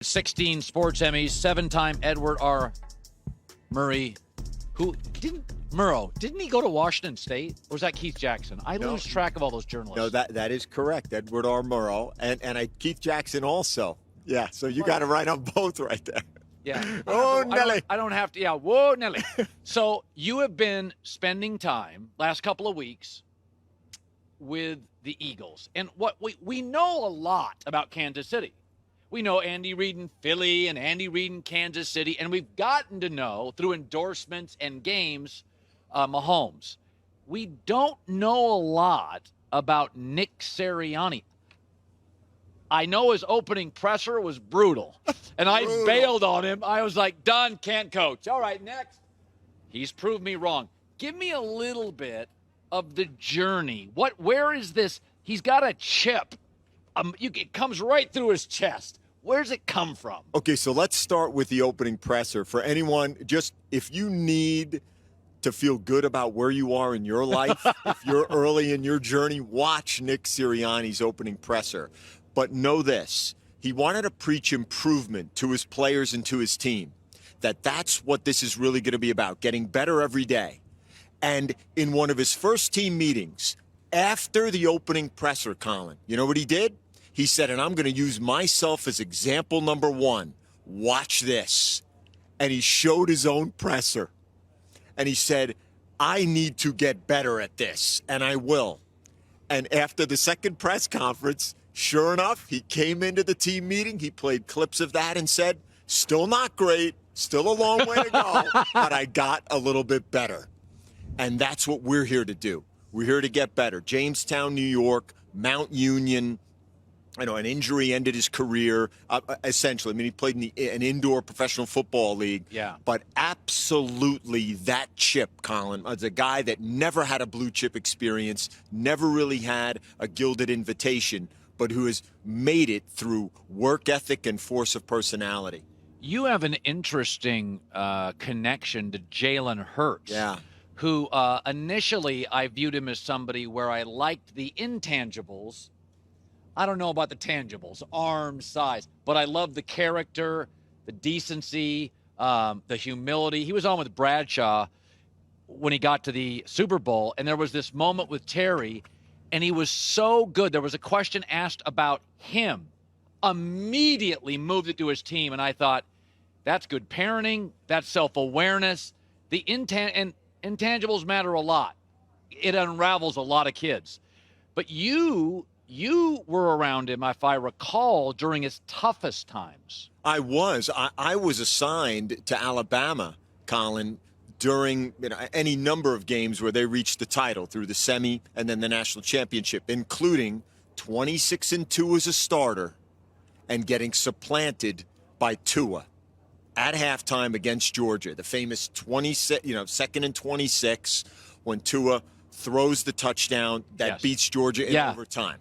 16 sports Emmys, 7-time Edward R. Murray, who didn't he go to Washington State? Or was that Keith Jackson? I lose track of all those journalists. No, that is correct. Edward R. Murrow and Keith Jackson also. Yeah, so you got it right on both right there. Yeah. Nelly. I don't have to. Yeah, whoa, Nelly. So you have been spending time last couple of weeks with the Eagles. And what we know a lot about Kansas City. We know Andy Reid in Philly and Andy Reid in Kansas City, and we've gotten to know through endorsements and games Mahomes. We don't know a lot about Nick Sirianni. I know his opening presser was brutal, and I bailed on him. I was like, done, can't coach. All right, next. He's proved me wrong. Give me a little bit of the journey. Where is this? He's got a chip. It comes right through his chest. Where's it come from? Okay, so let's start with the opening presser. For anyone, just if you need to feel good about where you are in your life, if you're early in your journey, watch Nick Sirianni's opening presser. But know this, he wanted to preach improvement to his players and to his team, that's what this is really going to be about, getting better every day. And in one of his first team meetings, after the opening presser, Colin, you know what he did? He said, and I'm going to use myself as example number one. Watch this. And he showed his own presser. And he said, I need to get better at this, and I will. And after the second press conference, sure enough, he came into the team meeting. He played clips of that and said, still not great, still a long way to go, but I got a little bit better. And that's what we're here to do. We're here to get better. Jamestown, New York, Mount Union. An injury ended his career, essentially. I mean, he played in an indoor professional football league. Yeah. But absolutely that chip, Colin, as a guy that never had a blue chip experience, never really had a gilded invitation, but who has made it through work ethic and force of personality. You have an interesting connection to Jalen Hurts. Yeah. Who initially I viewed him as somebody where I liked the intangibles. I don't know about the tangibles, arm size, but I love the character, the decency, the humility. He was on with Bradshaw when he got to the Super Bowl, and there was this moment with Terry, and he was so good. There was a question asked about him. Immediately moved it to his team, and I thought, that's good parenting, that's self-awareness. The intangibles matter a lot. It unravels a lot of kids. But you were around him, if I recall, during his toughest times. I was. I was assigned to Alabama, Colin, during any number of games where they reached the title through the semi and then the national championship, including 26-2 as a starter and getting supplanted by Tua at halftime against Georgia. The famous 2nd and 26 when Tua throws the touchdown that beats Georgia in overtime.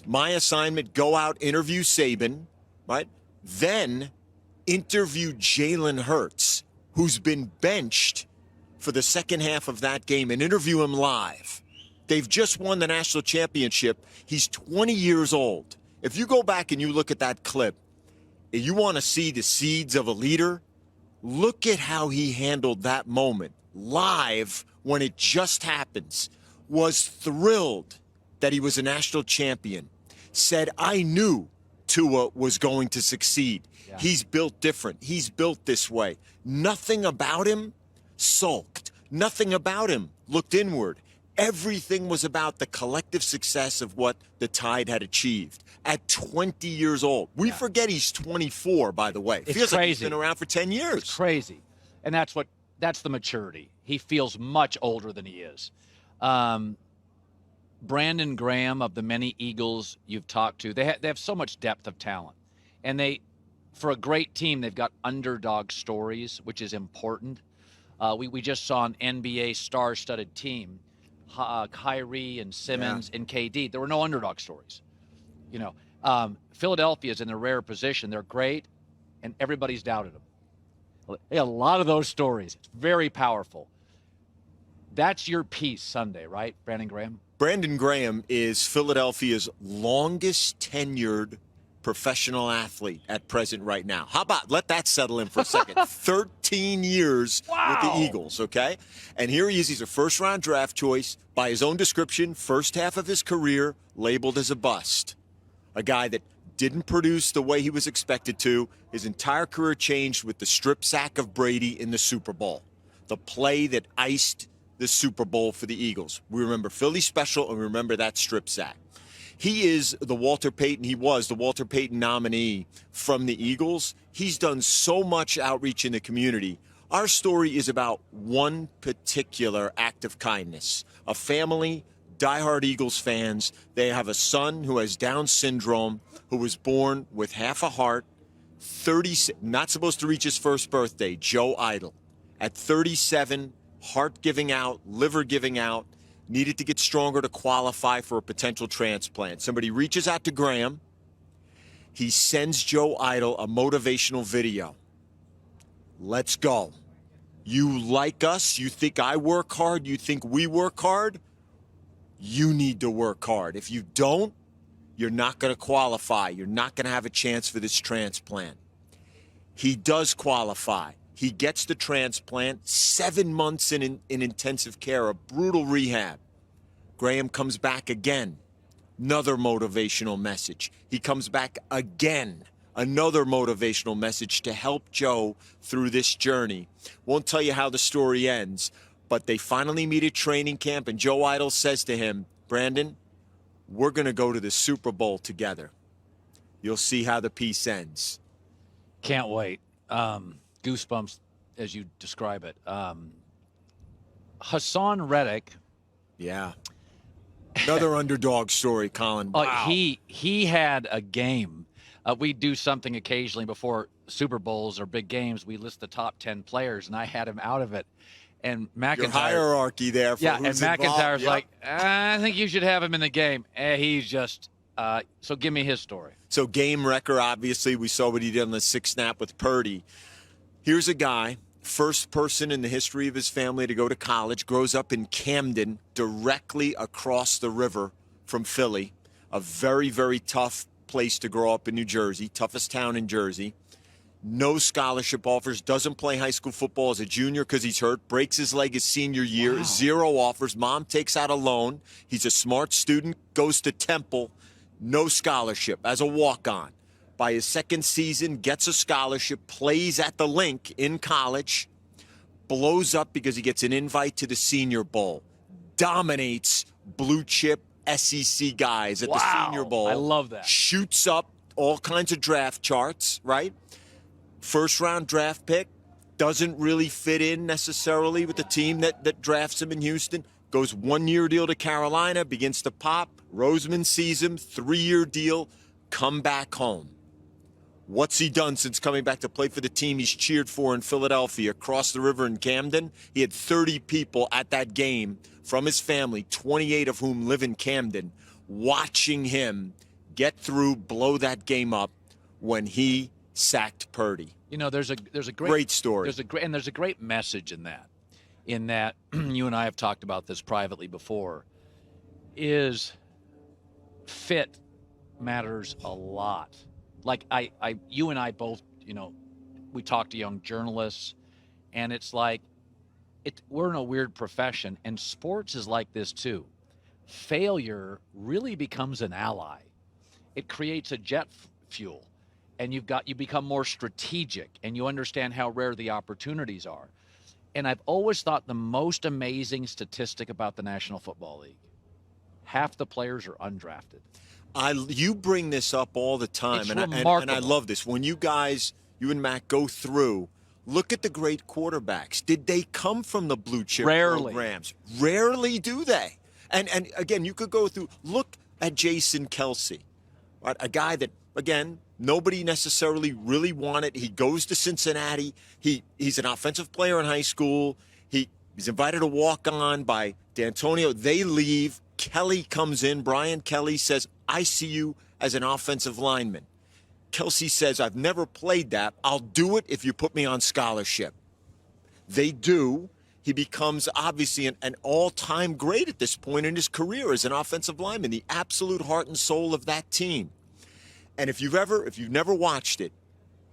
My assignment, go out, interview Saban, right? Then interview Jalen Hurts, who's been benched for the second half of that game, and interview him live. They've just won the national championship. He's 20 years old. If you go back and you look at that clip, and you want to see the seeds of a leader, look at how he handled that moment live when it just happens. Was thrilled that he was a national champion, said, I knew Tua was going to succeed. Yeah. He's built different. He's built this way. Nothing about him sulked. Nothing about him looked inward. Everything was about the collective success of what the Tide had achieved at 20 years old. We forget he's 24, by the way. It's feels crazy. Like he's been around for 10 years. It's crazy. And that's the maturity. He feels much older than he is. Brandon Graham, of the many Eagles you've talked to, they have so much depth of talent. And for a great team, they've got underdog stories, which is important. We just saw an NBA star-studded team, Kyrie and Simmons and KD. There were no underdog stories. Philadelphia's in a rare position. They're great, and everybody's doubted them. A lot of those stories. It's very powerful. That's your piece Sunday, right, Brandon Graham? Brandon Graham is Philadelphia's longest tenured professional athlete at present right now. How about let that settle in for a second? 13 years with the Eagles, okay? And here he is. He's a first-round draft choice. By his own description, first half of his career labeled as a bust. A guy that didn't produce the way he was expected to. His entire career changed with the strip sack of Brady in the Super Bowl. The play that iced the Super Bowl for the Eagles. We remember Philly special, and we remember that strip sack. He was the Walter Payton nominee from the Eagles. He's done so much outreach in the community. Our story is about one particular act of kindness. A family, diehard Eagles fans, they have a son who has Down syndrome, who was born with half a heart, not supposed to reach his first birthday, Joe Idle. At 37, heart giving out, liver giving out, needed to get stronger to qualify for a potential transplant. Somebody reaches out to Graham. He sends Joe Idle a motivational video. Let's go. You like us? You think I work hard? You think we work hard? You need to work hard. If you don't, you're not going to qualify. You're not going to have a chance for this transplant. He does qualify. He gets the transplant, 7 months in intensive care, a brutal rehab. Graham comes back again, another motivational message. He comes back again, another motivational message to help Joe through this journey. Won't tell you how the story ends, but they finally meet at training camp, and Joe Idle says to him, Brandon, we're going to go to the Super Bowl together. You'll see how the piece ends. Can't wait. Goosebumps as you describe it. Hassan Reddick. Yeah. Another underdog story, Colin. Wow. He had a game. We do something occasionally before Super Bowls or big games. We list the top 10 players, and I had him out of it. And McIntyre. Your hierarchy there. For and McIntyre's like, I think you should have him in the game. He's just so give me his story. So game wrecker, obviously. We saw what he did on the 6 snap with Purdy. Here's a guy, first person in the history of his family to go to college, grows up in Camden, directly across the river from Philly. A very, very tough place to grow up in New Jersey, toughest town in Jersey. No scholarship offers, doesn't play high school football as a junior because he's hurt, breaks his leg his senior year, wow. 0 offers. Mom takes out a loan. He's a smart student, goes to Temple, no scholarship as a walk-on. By his second season, gets a scholarship, plays at the Link in college, blows up because he gets an invite to the Senior Bowl, dominates blue-chip SEC guys at the Senior Bowl. I love that. Shoots up all kinds of draft charts, right? First-round draft pick, doesn't really fit in necessarily with the team that drafts him in Houston. Goes 1-year deal to Carolina, begins to pop. Roseman sees him, 3-year deal, come back home. What's he done since coming back to play for the team he's cheered for in Philadelphia, across the river in Camden? He had 30 people at that game from his family, 28 of whom live in Camden, watching him get through, blow that game up when he sacked Purdy. You know, there's a great story. There's a great message in that. In that, you and I have talked about this privately before, is fit matters a lot. Like you and I both, you know, we talk to young journalists, and it's like, we're in a weird profession, and sports is like this too. Failure really becomes an ally. It creates a jet fuel, and you become more strategic, and you understand how rare the opportunities are. And I've always thought the most amazing statistic about the National Football League, half the players are undrafted. You bring this up all the time, it's and remarkable. I love this. When you and Matt go through, look at the great quarterbacks. Did they come from the blue chip programs? Rarely do they. And again, you could go through, look at Jason Kelce, right? A guy that, again, nobody necessarily really wanted. He goes to Cincinnati. He's an offensive player in high school. He's invited to walk on by D'Antonio. They leave. Kelly comes in. Brian Kelly says, I see you as an offensive lineman. Kelce says, I've never played that. I'll do it if you put me on scholarship. They do. He becomes obviously an all-time great at this point in his career as an offensive lineman, the absolute heart and soul of that team. And if you've never watched it,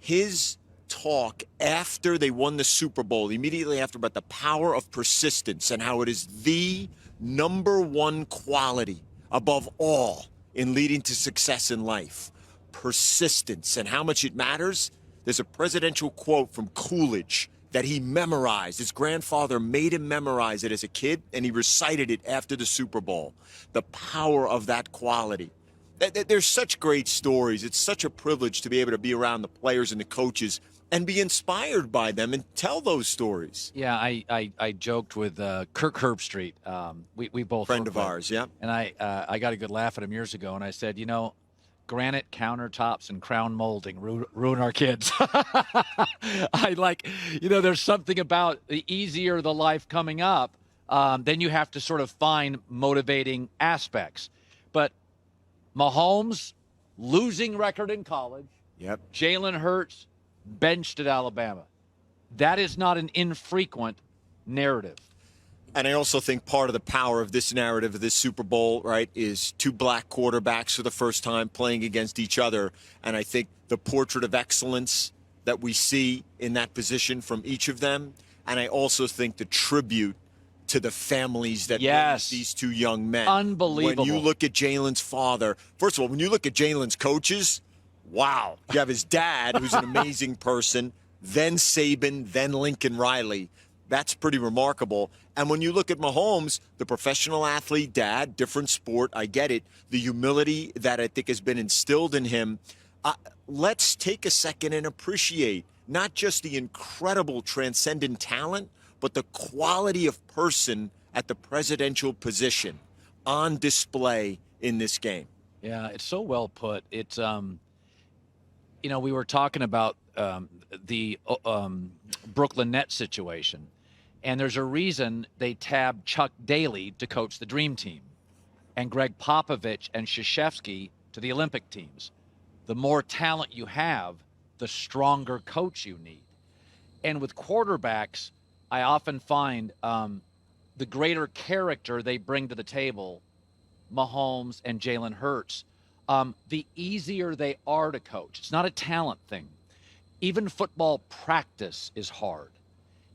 his talk after they won the Super Bowl, immediately after, about the power of persistence and how it is the number one quality above all in leading to success in life. Persistence and how much it matters. There's a presidential quote from Coolidge that he memorized. His grandfather made him memorize it as a kid, and he recited it after the Super Bowl. The power of that quality. There's such great stories. It's such a privilege to be able to be around the players and the coaches and be inspired by them and tell those stories. Yeah, I joked with Kirk Herbstreit. We both friend of ours, yeah. And I got a good laugh at him years ago, and I said, granite countertops and crown molding ruin our kids. There's something about the easier the life coming up, then you have to sort of find motivating aspects. But Mahomes, losing record in college. Yep. Jalen Hurts, benched at Alabama. That is not an infrequent narrative. And I also think part of the power of this narrative of this Super Bowl, right, is two black quarterbacks for the first time playing against each other. And I think the portrait of excellence that we see in that position from each of them. And I also think the tribute to the families that raised these two young men. Unbelievable. When you look at Jalen's father, first of all, when you look at Jalen's coaches, wow. You have his dad, who's an amazing person, then Saban, then Lincoln Riley. That's pretty remarkable. And when you look at Mahomes, the professional athlete dad, different sport, I get it, the humility that I think has been instilled in him. Let's take a second and appreciate not just the incredible transcendent talent, but the quality of person at the presidential position on display in this game. Yeah, it's so well put. It's, we were talking about the Brooklyn Nets situation, and there's a reason they tabbed Chuck Daly to coach the Dream Team and Greg Popovich and Krzyzewski to the Olympic teams. The more talent you have, the stronger coach you need. And with quarterbacks, I often find the greater character they bring to the table, Mahomes and Jalen Hurts, the easier they are to coach. It's not a talent thing. Even football practice is hard.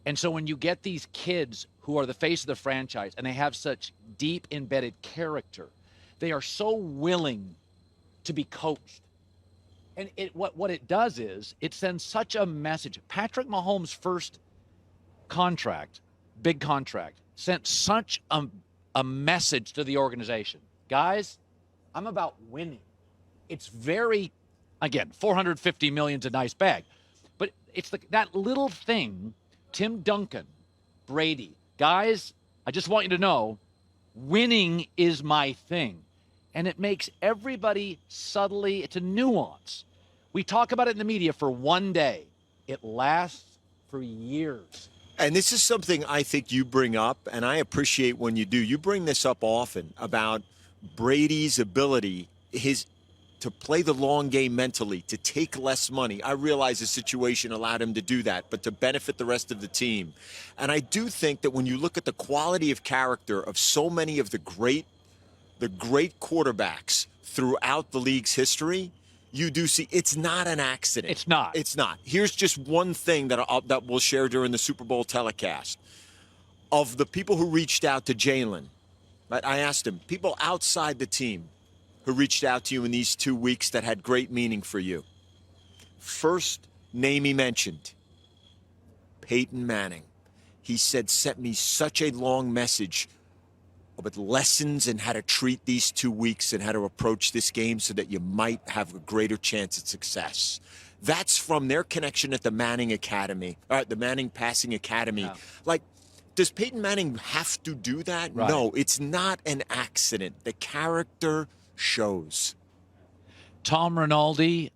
And so when you get these kids who are the face of the franchise and they have such deep embedded character, they are so willing to be coached. And what it does is it sends such a message. Patrick Mahomes' first contract, big contract, sent such a message to the organization. Guys, I'm about winning. It's very, again, $450 million's a nice bag. But it's that little thing, Tim Duncan, Brady. Guys, I just want you to know, winning is my thing. And it makes everybody subtly, it's a nuance. We talk about it in the media for one day. It lasts for years. And this is something I think you bring up, and I appreciate when you do. You bring this up often about Brady's ability, to play the long game mentally, to take less money. I realize the situation allowed him to do that, but to benefit the rest of the team. And I do think that when you look at the quality of character of so many of the great quarterbacks throughout the league's history, you do see it's not an accident. It's not. It's not. Here's just one thing that we'll share during the Super Bowl telecast. Of the people who reached out to Jalen, right, I asked him, people outside the team who reached out to you in these 2 weeks that had great meaning for you. First name he mentioned, Peyton Manning. He said, sent me such a long message about lessons and how to treat these 2 weeks and how to approach this game so that you might have a greater chance at success. That's from their connection at the Manning Academy, the Manning Passing Academy. Yeah. Like, does Peyton Manning have to do that? Right. No, it's not an accident. The character shows. Tom Rinaldi,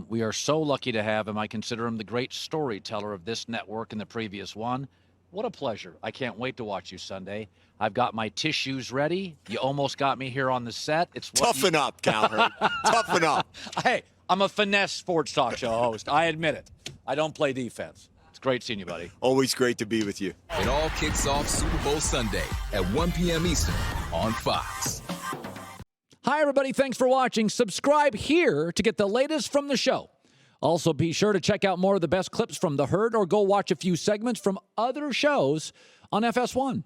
we are so lucky to have him. I consider him the great storyteller of this network and the previous one. What a pleasure. I can't wait to watch you Sunday. I've got my tissues ready. You almost got me here on the set. Toughen up, Cowherd. Toughen up. Hey, I'm a finesse sports talk show host. I admit it. I don't play defense. It's great seeing you, buddy. Always great to be with you. It all kicks off Super Bowl Sunday at 1 p.m. Eastern on Fox. Hi, everybody. Thanks for watching. Subscribe here to get the latest from the show. Also, be sure to check out more of the best clips from The Herd or go watch a few segments from other shows on FS1.